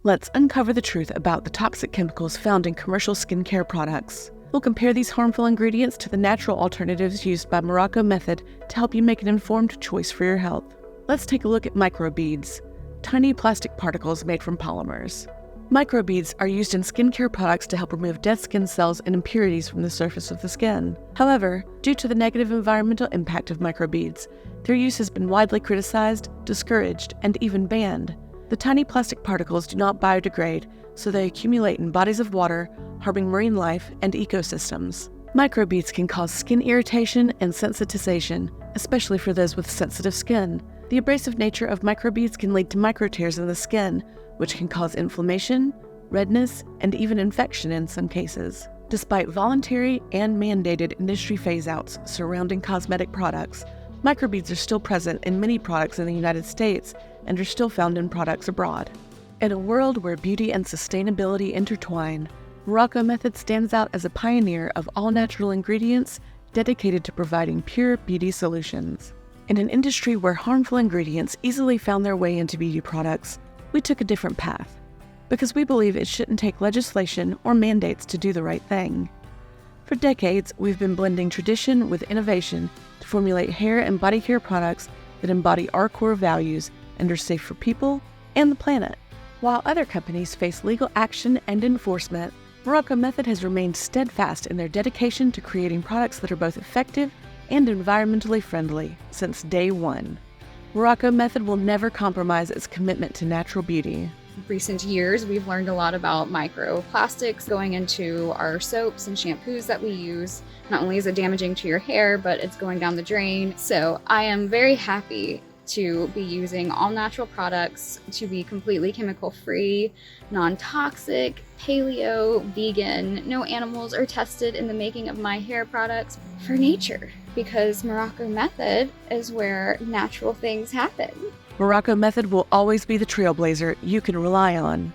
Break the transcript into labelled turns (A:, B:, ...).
A: Let's uncover the truth about the toxic chemicals found in commercial skincare products. We'll compare these harmful ingredients to the natural alternatives used by Morrocco Method to help you make an informed choice for your health. Let's take a look at microbeads, tiny plastic particles made from polymers. Microbeads are used in skincare products to help remove dead skin cells and impurities from the surface of the skin. However, due to the negative environmental impact of microbeads, their use has been widely criticized, discouraged, and even banned. The tiny plastic particles do not biodegrade, so they accumulate in bodies of water, harming marine life and ecosystems. Microbeads can cause skin irritation and sensitization, especially for those with sensitive skin. The abrasive nature of microbeads can lead to microtears in the skin, which can cause inflammation, redness, and even infection in some cases. Despite voluntary and mandated industry phase-outs surrounding cosmetic products, microbeads are still present in many products in the United States and are still found in products abroad. In a world where beauty and sustainability intertwine, Morrocco Method stands out as a pioneer of all-natural ingredients dedicated to providing pure beauty solutions. In an industry where harmful ingredients easily found their way into beauty products, we took a different path, because we believe it shouldn't take legislation or mandates to do the right thing. For decades, we've been blending tradition with innovation to formulate hair and body care products that embody our core values and are safe for people and the planet. While other companies face legal action and enforcement, Morrocco Method has remained steadfast in their dedication to creating products that are both effective and environmentally friendly since day one. Morrocco Method will never compromise its commitment to natural beauty.
B: In recent years, we've learned a lot about microplastics going into our soaps and shampoos that we use. Not only is it damaging to your hair, but it's going down the drain. So I am very happy to be using all natural products, to be completely chemical-free, non-toxic, paleo, vegan. No animals are tested in the making of my hair products for nature, because Morrocco Method is where natural things happen.
A: Morrocco Method will always be the trailblazer you can rely on.